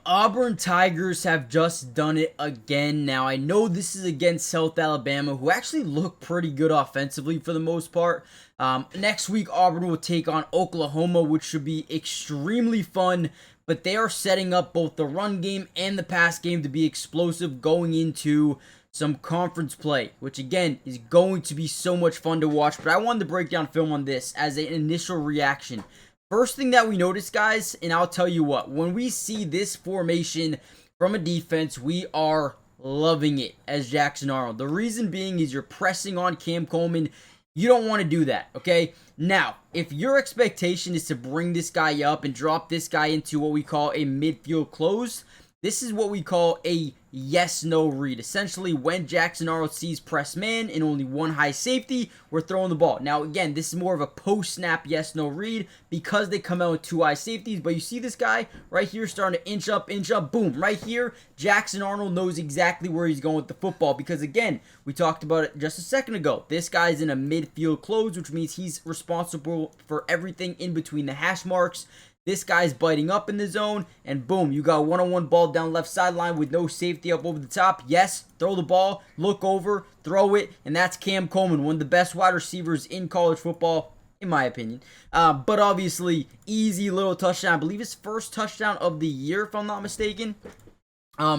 Auburn Tigers have just done it again. Now, I know this is against South Alabama, who actually look pretty good offensively for the most part. Next week, Auburn will take on Oklahoma, which should be extremely fun. But they are setting up both the run game and the pass game to be explosive going into some conference play, which again is going to be so much fun to watch. But I wanted to break down film on this as an initial reaction. First thing that we notice, guys, and I'll tell you what, when we see this formation from a defense, we are loving it as Jackson Arnold. The reason being is you're pressing on Cam Coleman. You don't want to do that, okay? Now, if your expectation is to bring this guy up and drop this guy into what we call a midfield close, this is what we call a yes-no read. Essentially, when Jackson Arnold sees press man and only one high safety, we're throwing the ball. Now, again, this is more of a post-snap yes-no read because they come out with two high safeties. But you see this guy right here starting to inch up, boom. Right here, Jackson Arnold knows exactly where he's going with the football because, again, we talked about it just a second ago. This guy's in a midfield close, which means he's responsible for everything in between the hash marks. This guy's biting up in the zone, and boom, you got a one-on-one ball down left sideline with no safety up over the top. Yes, throw the ball, look over, throw it, and that's Cam Coleman, one of the best wide receivers in college football, in my opinion. But obviously, easy little touchdown. I believe his first touchdown of the year, if I'm not mistaken.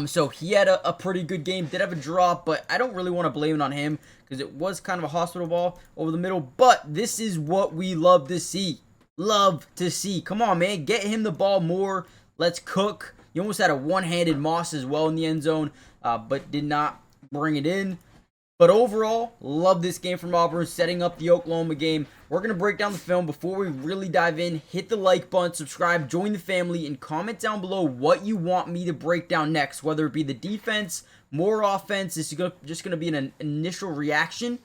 So he had a pretty good game. Did have a drop, but I don't really want to blame it on him because it was kind of a hospital ball over the middle. But this is what we love to see. Come on, man. Get him the ball more. Let's cook. You almost had a one-handed Moss as well in the end zone, but did not bring it in. But overall, love this game from Auburn, setting up the Oklahoma game. We're going to break down the film. Before we really dive in, hit the like button, subscribe, join the family, and comment down below what you want me to break down next, whether it be the defense, more offense. This is just going to be an initial reaction.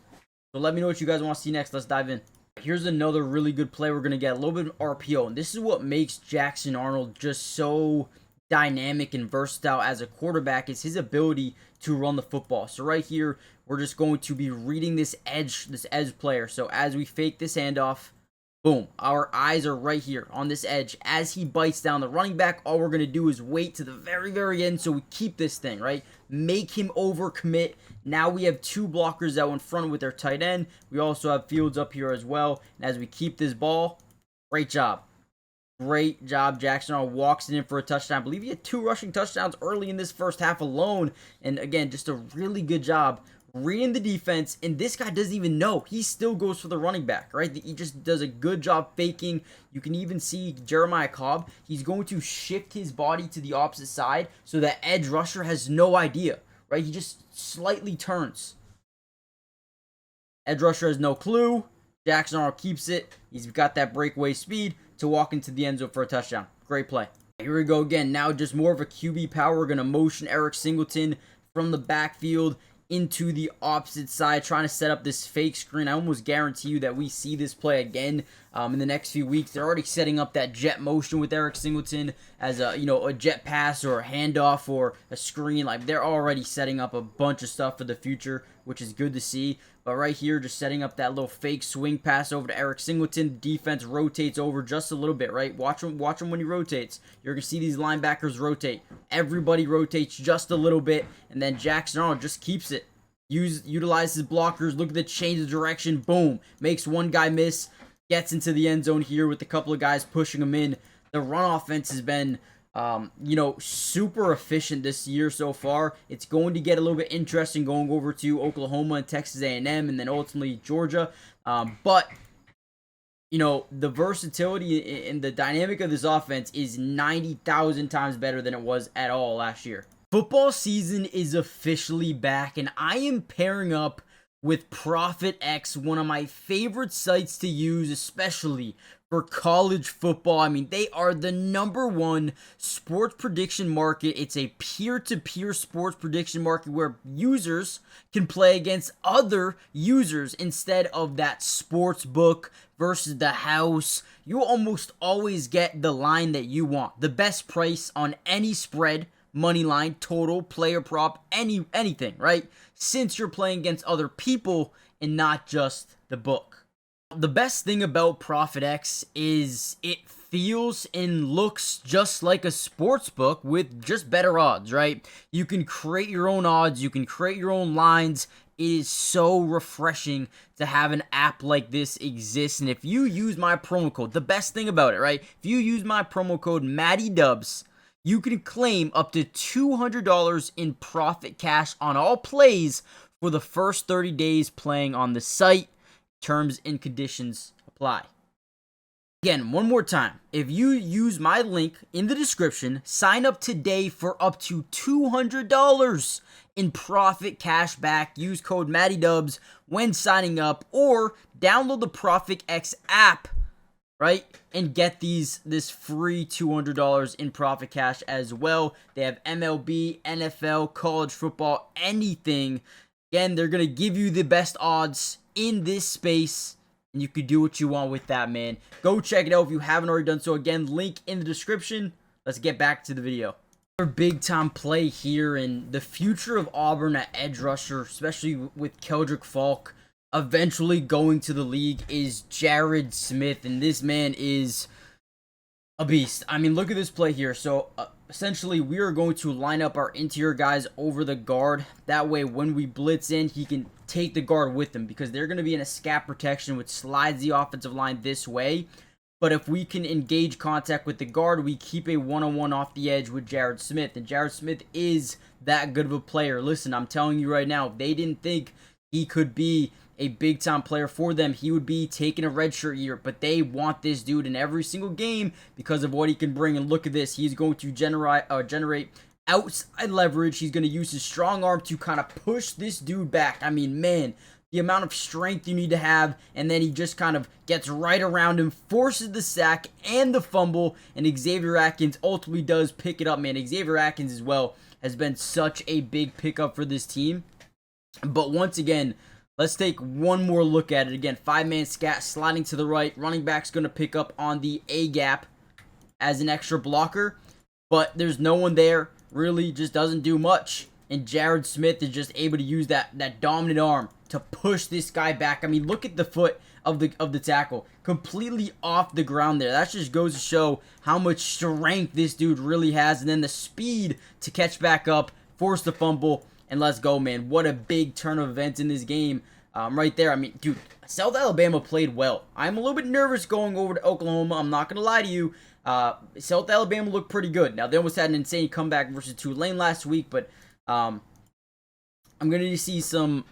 So let me know what you guys want to see next. Let's dive in. Here's another really good play. We're going to get a little bit of RPO, and this is what makes Jackson Arnold just so dynamic and versatile as a quarterback is his ability to run the football. So right here, we're just going to be reading this edge player. So as we fake this handoff, boom, our eyes are right here on this edge. As he bites down the running back, all we're going to do is wait to the very, very end so we keep this thing, right? Make him overcommit. Now we have two blockers out in front with their tight end. We also have Fields up here as well. And as we keep this ball, great job. Great job. Jackson Arnold walks it in for a touchdown. I believe he had 2 rushing touchdowns early in this first half alone. And again, just a really good job reading the defense, and this guy doesn't even know. He still goes for the running back, right? He just does a good job faking. You can even see Jeremiah Cobb. He's going to shift his body to the opposite side so that edge rusher has no idea, right? He just slightly turns. Edge rusher has no clue. Jackson Arnold keeps it. He's got that breakaway speed to walk into the end zone for a touchdown. Great play. Here we go again. Now just more of a QB power. We're going to motion Eric Singleton from the backfield into the opposite side, trying to set up this fake screen. I almost guarantee you that we see this play again in the next few weeks. They're already setting up that jet motion with Eric Singleton as a jet pass or a handoff or a screen. Like, they're already setting up a bunch of stuff for the future, which is good to see. But right here, just setting up that little fake swing pass over to Eric Singleton. Defense rotates over just a little bit, right? Watch him when he rotates. You're going to see these linebackers rotate. Everybody rotates just a little bit, and then Jackson Arnold just keeps it. Utilizes blockers. Look at the change of direction. Boom. Makes one guy miss. Gets into the end zone here with a couple of guys pushing him in. The run offense has been super efficient this year so far. It's going to get a little bit interesting going over to Oklahoma and Texas A&M and then ultimately Georgia. But the versatility and the dynamic of this offense is 90,000 times better than it was at all last year. Football season is officially back, and I am pairing up with ProfitX, one of my favorite sites to use, especially for college football. I mean, they are the #1 sports prediction market. It's a peer-to-peer sports prediction market where users can play against other users instead of that sports book versus the house. You almost always get the line that you want, the best price on any spread, money line, total, player prop, anything, right? Since you're playing against other people and not just the book. The best thing about ProfitX is it feels and looks just like a sports book with just better odds, right? You can create your own odds, you can create your own lines. It is so refreshing to have an app like this exist. And if you use my promo code, the best thing about it, right? If you use my promo code MattyDubs, you can claim up to $200 in profit cash on all plays for the first 30 days playing on the site. Terms and conditions apply. Again, one more time, if you use my link in the description, sign up today for up to $200 in profit cash back. Use code MattyDubs when signing up, or download the ProfitX app, right, and get this free $200 in profit cash as well. They have MLB, NFL, college football, anything. Again, they're going to give you the best odds in this space, and you could do what you want with that, man. Go check it out if you haven't already done so. Again, link in the description. Let's get back to the video. Our big time play here, and the future of Auburn at edge rusher, especially with Keldrick Falk eventually going to the league, is Jared Smith, and this man is a beast. I mean, look at this play here. So essentially, we are going to line up our interior guys over the guard. That way, when we blitz in, he can take the guard with him, because they're going to be in a scat protection, which slides the offensive line this way. But if we can engage contact with the guard, we keep a one-on-one off the edge with Jared Smith. And Jared Smith is that good of a player. Listen, I'm telling you right now, if they didn't think he could be a big-time player for them, he would be taking a redshirt year. But they want this dude in every single game because of what he can bring. And look at this. He's going to generate outside leverage. He's going to use his strong arm to kind of push this dude back. I mean, man, the amount of strength you need to have, and then he just kind of gets right around him, forces the sack and the fumble, and Xavier Atkins ultimately does pick it up, man. Xavier Atkins as well has been such a big pickup for this team. But once again, let's take one more look at it. Again, 5-man scat, sliding to the right. Running back's going to pick up on the A-gap as an extra blocker, but there's no one there. Really just doesn't do much. And Jared Smith is just able to use that dominant arm to push this guy back. I mean, look at the foot of the tackle. Completely off the ground there. That just goes to show how much strength this dude really has. And then the speed to catch back up, force the fumble, and let's go, man. What a big turn of events in this game right there. I mean, dude, South Alabama played well. I'm a little bit nervous going over to Oklahoma. I'm not going to lie to you. South Alabama looked pretty good. Now, they almost had an insane comeback versus Tulane last week, but I'm going to see some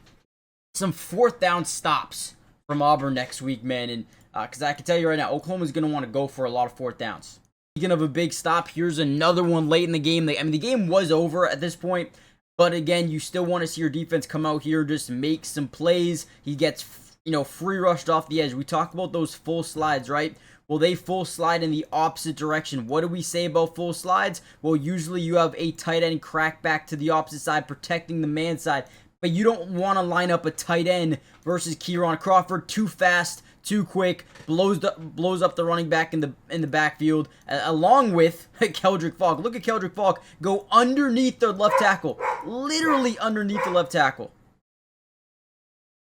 fourth down stops from Auburn next week, man. And because I can tell you right now, Oklahoma's going to want to go for a lot of fourth downs. Speaking of a big stop, here's another one late in the game. I mean, the game was over at this point, but again, you still want to see your defense come out here, just make some plays. He gets, free rushed off the edge. We talked about those full slides, right? Well, they full slide in the opposite direction. What do we say about full slides? Well, usually you have a tight end crack back to the opposite side, protecting the man side. But you don't want to line up a tight end versus Kieron Crawford. Too fast, too quick, blows up the running back in the backfield, along with Keldrick Falk. Look at Keldrick Falk go underneath the left tackle. Literally underneath the left tackle.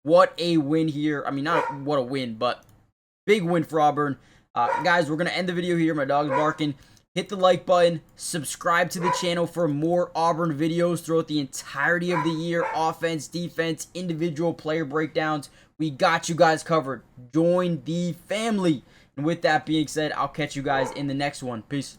What a win here. I mean, not what a win, but big win for Auburn. Guys, we're going to end the video here. My dog's barking. Hit the like button. Subscribe to the channel for more Auburn videos throughout the entirety of the year. Offense, defense, individual player breakdowns. We got you guys covered. Join the family. And with that being said, I'll catch you guys in the next one. Peace.